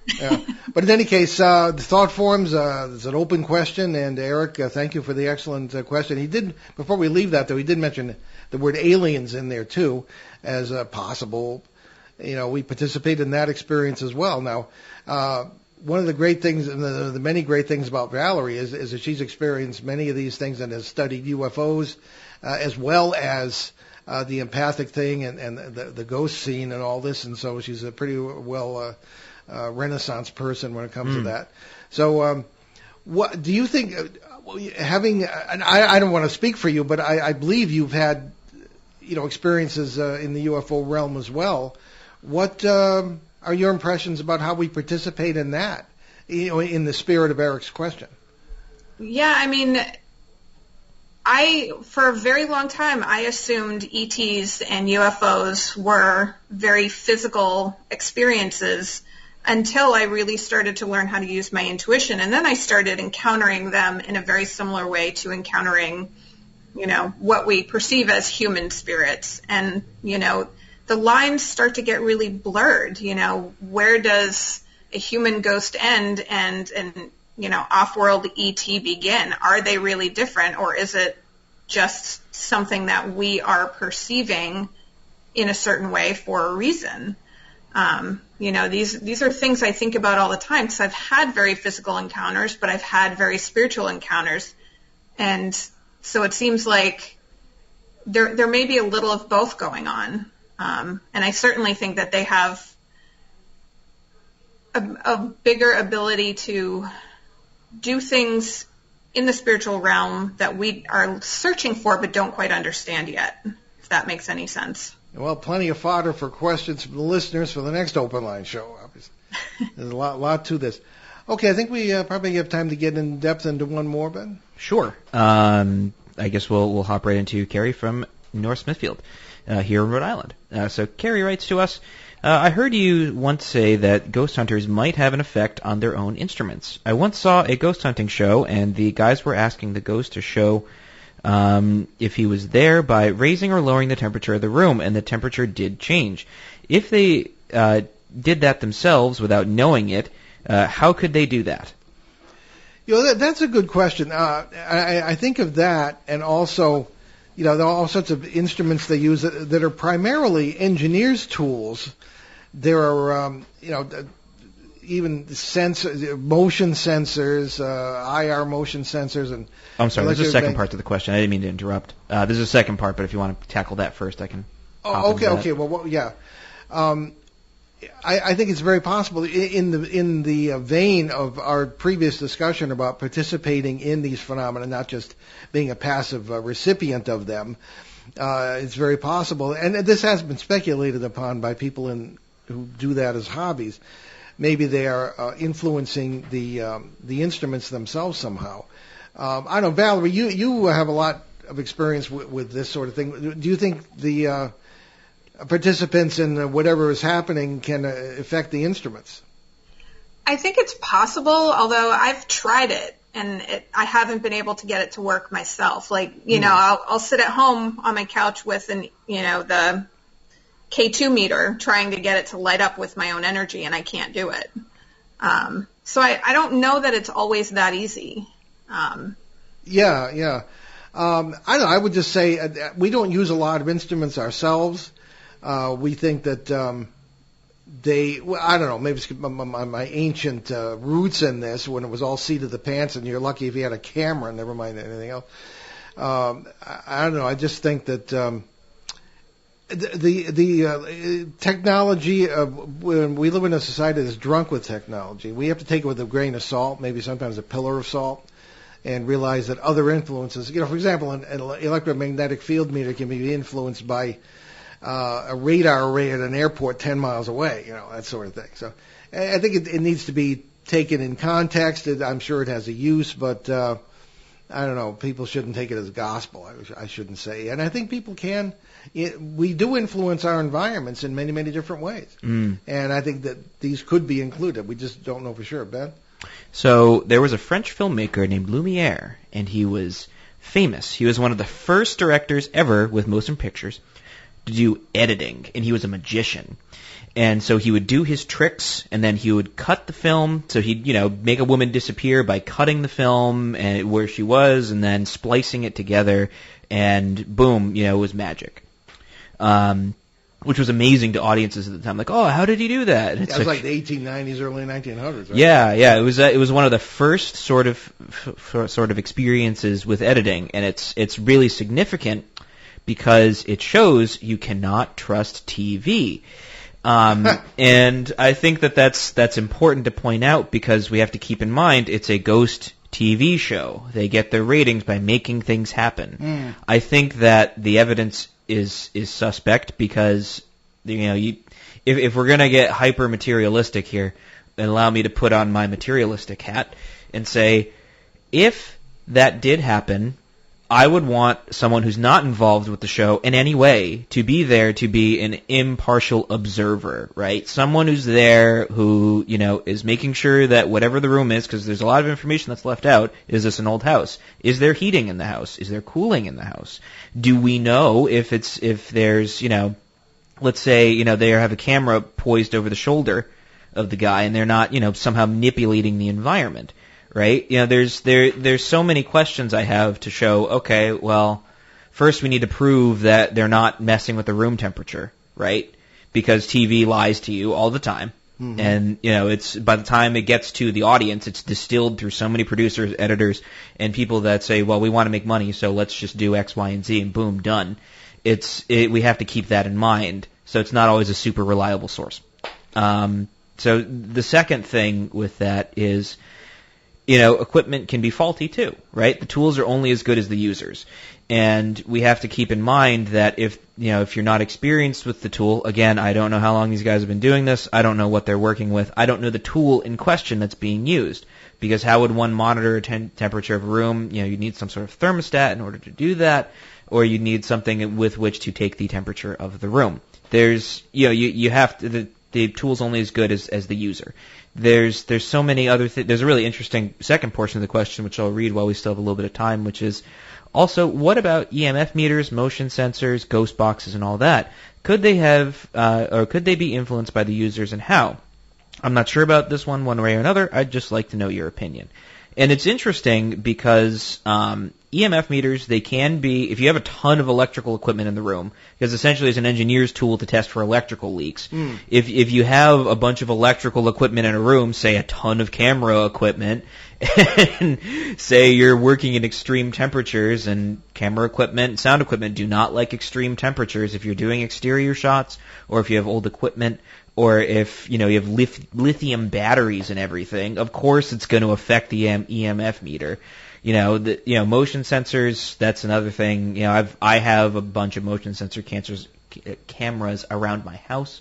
But in any case, the thought forms is an open question, and Eric, thank you for the excellent question. He did, before we leave that, though, he did mention the word aliens in there, too, as possible. We participate in that experience as well. Now, one of the great things, and the many great things about Valerie is that she's experienced many of these things and has studied UFOs, as well as the empathic thing and the ghost scene and all this, and so she's a pretty well Renaissance person when it comes to that. So, what do you think? Having, and I don't want to speak for you, but I believe you've had, experiences in the UFO realm as well. What are your impressions about how we participate in that? In the spirit of Eric's question. Yeah, I mean, for a very long time, I assumed ETs and UFOs were very physical experiences until I really started to learn how to use my intuition. And then I started encountering them in a very similar way to encountering, what we perceive as human spirits. And, the lines start to get really blurred. Where does a human ghost end and off-world ET begin? Are they really different, or is it just something that we are perceiving in a certain way for a reason? These are things I think about all the time, because I've had very physical encounters, but I've had very spiritual encounters. And so it seems like there may be a little of both going on. And I certainly think that they have a bigger ability to do things in the spiritual realm that we are searching for but don't quite understand yet, if that makes any sense. Well, plenty of fodder for questions from the listeners for the next open line show, obviously. There's a lot to this. Okay, I think we probably have time to get in depth into one more, Ben. Sure. I guess we'll hop right into Carrie from North Smithfield. Here in Rhode Island. So Carrie writes to us, I heard you once say that ghost hunters might have an effect on their own instruments. I once saw a ghost hunting show, and the guys were asking the ghost to show if he was there by raising or lowering the temperature of the room, and the temperature did change. If they did that themselves without knowing it, how could they do that? That's a good question. I think of that, and also, there are all sorts of instruments they use that are primarily engineers' tools. There are, even motion sensors, IR motion sensors, and. I'm sorry. There's a second part to the question. I didn't mean to interrupt. There's a second part, but if you want to tackle that first, I can. Okay. Well, yeah. I think it's very possible in the vein of our previous discussion about participating in these phenomena, not just being a passive recipient of them. It's very possible, and this has been speculated upon by people who do that as hobbies. Maybe they are influencing the instruments themselves somehow. I don't know, Valerie, you have a lot of experience with this sort of thing. Do you think the participants in whatever is happening can affect the instruments? I think it's possible, although I've tried it, and I haven't been able to get it to work myself. Like, I'll sit at home on my couch with the K2 meter trying to get it to light up with my own energy, and I can't do it. So I don't know that it's always that easy. Yeah. I don't know. I would just say we don't use a lot of instruments ourselves. We think that I don't know, maybe it's my ancient roots in this, when it was all seat of the pants, and you're lucky if you had a camera, never mind anything else. I don't know. I just think that the technology, when we live in a society that's drunk with technology, we have to take it with a grain of salt, maybe sometimes a pillar of salt, and realize that other influences, for example, an electromagnetic field meter can be influenced by a radar array at an airport 10 miles away, that sort of thing. So I think it needs to be taken in context. I'm sure it has a use, but I don't know. People shouldn't take it as gospel, I shouldn't say. And I think people can. We do influence our environments in many, many different ways. And I think that these could be included. We just don't know for sure. Ben? So there was a French filmmaker named Lumiere, and he was famous. He was one of the first directors ever with motion pictures to do editing, and he was a magician. And so he would do his tricks, and then he would cut the film. So he'd, make a woman disappear by cutting the film and where she was, and then splicing it together, and boom, it was magic. Which was amazing to audiences at the time. Like, oh, how did he do that? It was like the 1890s, early 1900s. Right? Yeah. It was one of the first sort of experiences with editing, and it's really significant because it shows you cannot trust TV. And I think that's important to point out, because we have to keep in mind it's a ghost TV show. They get their ratings by making things happen. I think that the evidence is suspect, because if we're gonna get hyper materialistic here, then allow me to put on my materialistic hat and say, if that did happen, I would want someone who's not involved with the show in any way to be there to be an impartial observer, right? Someone who's there who, is making sure that whatever the room is, because there's a lot of information that's left out. Is this an old house? Is there heating in the house? Is there cooling in the house? Do we know if there's, let's say, they have a camera poised over the shoulder of the guy, and they're not, somehow manipulating the environment. Right? There's so many questions I have to show, okay, well, first we need to prove that they're not messing with the room temperature, right? Because TV lies to you all the time. Mm-hmm. And, it's, by the time it gets to the audience, it's distilled through so many producers, editors, and people that say, well, we want to make money, so let's just do X, Y, and Z, and boom, done. We have to keep that in mind. So it's not always a super reliable source. So the second thing with that is, equipment can be faulty too, right? The tools are only as good as the users. And we have to keep in mind that if you're not experienced with the tool, again, I don't know how long these guys have been doing this. I don't know what they're working with. I don't know the tool in question that's being used. Because how would one monitor a temperature of a room? You need some sort of thermostat in order to do that, or you need something with which to take the temperature of the room. There's, you have to, the tool's only as good as the user. There's so many other things. There's a really interesting second portion of the question, which I'll read while we still have a little bit of time, which is also, what about EMF meters, motion sensors, ghost boxes, and all that? Could they have, or could they be influenced by the users, and how? I'm not sure about this one way or another. I'd just like to know your opinion. And it's interesting because EMF meters, they can be, if you have a ton of electrical equipment in the room, because essentially it's an engineer's tool to test for electrical leaks. If you have a bunch of electrical equipment in a room, say a ton of camera equipment, and say you're working in extreme temperatures, and camera equipment and sound equipment do not like extreme temperatures. If you're doing exterior shots, or if you have old equipment, or if you have lithium batteries and everything, of course it's going to affect the EMF meter. Motion sensors, that's another thing. I have a bunch of motion sensor cameras around my house,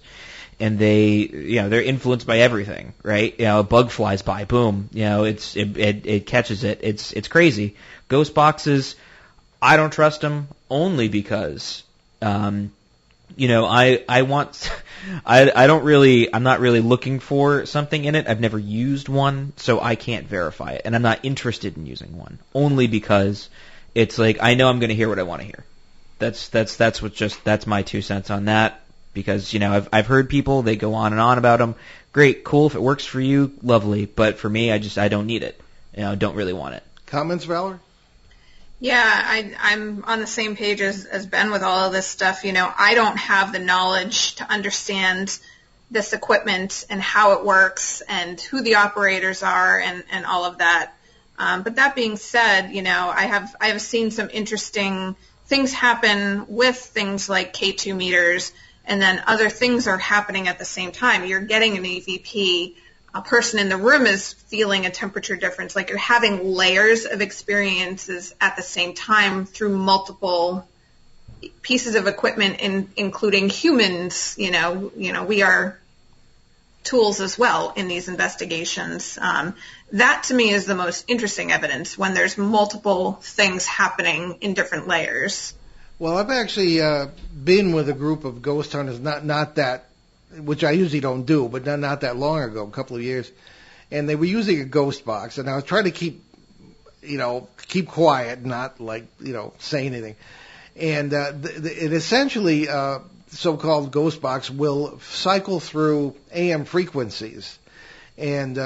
and they're influenced by everything, right? A bug flies by, boom, it catches it. It's crazy. Ghost boxes, I don't trust them only because, I want, I'm not really looking for something in it. I've never used one, so I can't verify it. And I'm not interested in using one, only because it's like, I know I'm going to hear what I want to hear. That's my 2 cents on that. Because, I've heard people, they go on and on about them. Great, cool, if it works for you, lovely. But for me, I don't need it. Don't really want it. Comments, Valerie? Yeah, I'm on the same page as Ben with all of this stuff. I don't have the knowledge to understand this equipment and how it works and who the operators are and all of that. But that being said, I have seen some interesting things happen with things like K2 meters, and then other things are happening at the same time. You're getting an EVP. A person in the room is feeling a temperature difference. Like you're having layers of experiences at the same time through multiple pieces of equipment, including humans. We are tools as well in these investigations. That to me is the most interesting evidence, when there's multiple things happening in different layers. Well, I've actually been with a group of ghost hunters, not that, which I usually don't do, but not that long ago, a couple of years, and they were using a ghost box, and I was trying to keep quiet, not say anything, and it essentially so-called ghost box will cycle through AM frequencies, and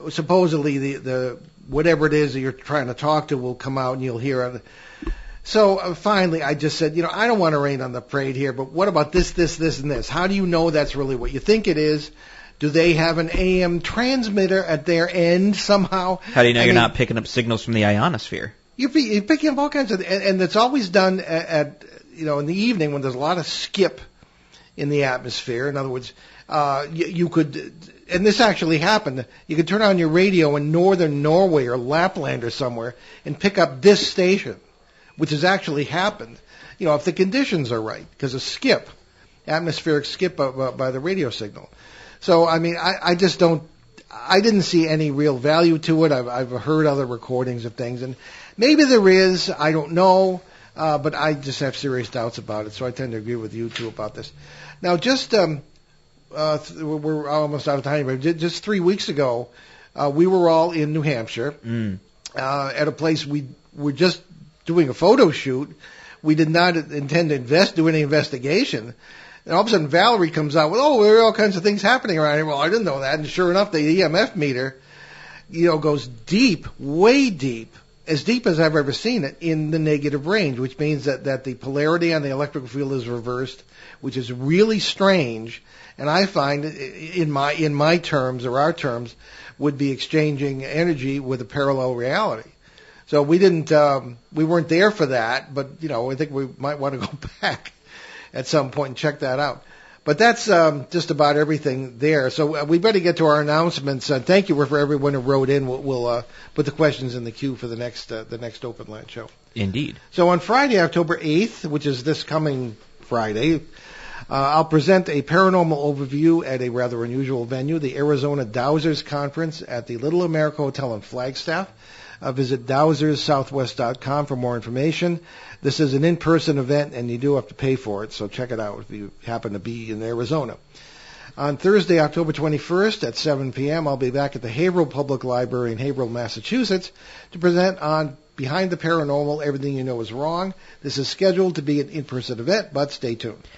supposedly the whatever it is that you're trying to talk to will come out and you'll hear it. So finally, I just said, I don't want to rain on the parade here, but what about this, and this? How do you know that's really what you think it is? Do they have an AM transmitter at their end somehow? How do you know you're not picking up signals from the ionosphere? You're picking up all kinds of, and it's always done at in the evening when there's a lot of skip in the atmosphere. In other words, you could, and this actually happened, you could turn on your radio in northern Norway or Lapland or somewhere and pick up this station, which has actually happened, if the conditions are right, because of skip, atmospheric skip by the radio signal. So, I just don't, I didn't see any real value to it. I've heard other recordings of things, and maybe there is, I don't know, but I just have serious doubts about it, so I tend to agree with you two about this. Now, just, we're almost out of time, but just 3 weeks ago, we were all in New Hampshire, at a place we were just doing a photo shoot. We did not intend to do any investigation. And all of a sudden Valerie comes out with, there are all kinds of things happening around here. Well, I didn't know that. And sure enough, the EMF meter, goes deep, way deep, as deep as I've ever seen it, in the negative range, which means that the polarity on the electrical field is reversed, which is really strange. And I find, in my terms, or our terms, would be exchanging energy with a parallel reality. So we weren't there for that, but, I think we might want to go back at some point and check that out. But that's just about everything there. So we better get to our announcements. Thank you for everyone who wrote in. We'll put the questions in the queue for the next Open Line show. Indeed. So on Friday, October 8th, which is this coming Friday, I'll present a paranormal overview at a rather unusual venue, the Arizona Dowsers Conference at the Little America Hotel in Flagstaff. Visit dowserssouthwest.com for more information. This is an in-person event, and you do have to pay for it, so check it out if you happen to be in Arizona. On Thursday, October 21st at 7 p.m., I'll be back at the Haverhill Public Library in Haverhill, Massachusetts, to present on Behind the Paranormal, Everything You Know Is Wrong. This is scheduled to be an in-person event, but stay tuned.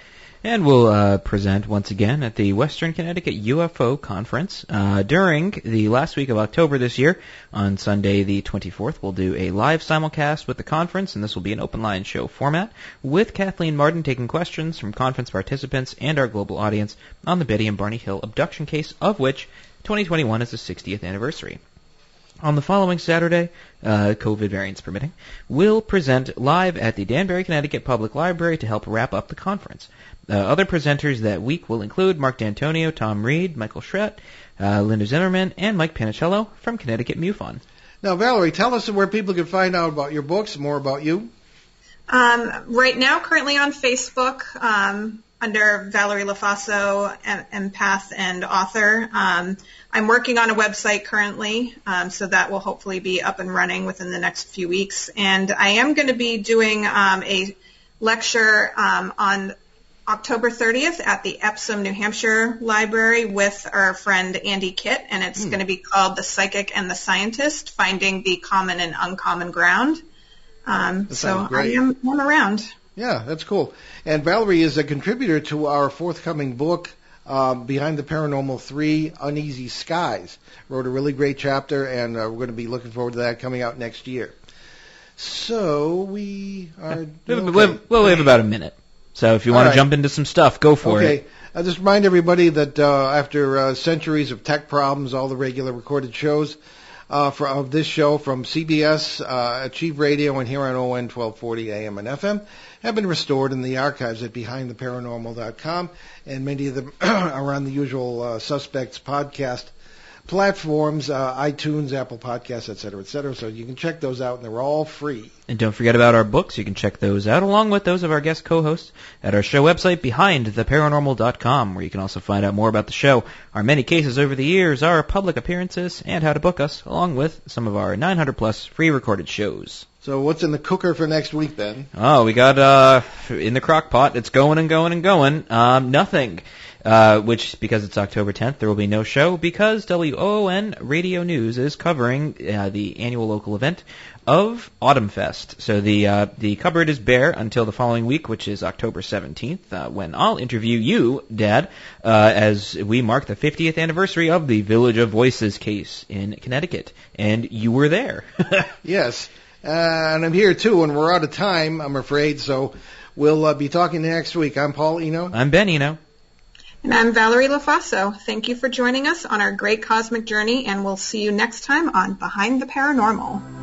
And we'll present once again at the Western Connecticut UFO Conference during the last week of October this year. On Sunday the 24th, we'll do a live simulcast with the conference, and this will be an open line show format, with Kathleen Martin taking questions from conference participants and our global audience on the Betty and Barney Hill abduction case, of which 2021 is the 60th anniversary. On the following Saturday, COVID variants permitting, we'll present live at the Danbury, Connecticut Public Library to help wrap up the conference. Other presenters that week will include Mark D'Antonio, Tom Reed, Michael Schrett, Linda Zimmerman, and Mike Panicello from Connecticut MUFON. Now, Valerie, tell us where people can find out about your books, more about you. Right now, currently on Facebook, under Valerie Lofaso, empath and author. I'm working on a website currently, so that will hopefully be up and running within the next few weeks. And I am going to be doing a lecture on October 30th at the Epsom, New Hampshire Library with our friend Andy Kitt, and it's going to be called The Psychic and the Scientist, Finding the Common and Uncommon Ground. So I'm around. Yeah, that's cool. And Valerie is a contributor to our forthcoming book, Behind the Paranormal 3, Uneasy Skies. Wrote a really great chapter, and we're going to be looking forward to that coming out next year. So we are... Well, we have about a minute. So if you want to jump into some stuff, go for it. Okay. I'll just remind everybody that after centuries of tech problems, all the regular recorded shows of this show from CBS, Achieve Radio, and here on ON 1240 AM and FM have been restored in the archives at BehindTheParanormal.com, and many of them are on the usual suspects podcast platforms, iTunes, Apple Podcasts, et cetera, so you can check those out, and they're all free. And don't forget about our books. You can check those out, along with those of our guest co-hosts, at our show website, BehindTheParanormal.com, where you can also find out more about the show, our many cases over the years, our public appearances, and how to book us, along with some of our 900-plus free recorded shows. So what's in the cooker for next week, Ben? Oh, we got, in the crock pot, it's going and going and going, nothing. Which, because it's October 10th, there will be no show, because WOON Radio News is covering the annual local event of Autumn Fest. So the cupboard is bare until the following week, which is October 17th, when I'll interview you, Dad, as we mark the 50th anniversary of the Village of Voices case in Connecticut. And you were there. Yes, and I'm here, too, and we're out of time, I'm afraid, so we'll be talking next week. I'm Paul Eno. I'm Ben Eno. And I'm Valerie Lofaso. Thank you for joining us on our great cosmic journey, and we'll see you next time on Behind the Paranormal.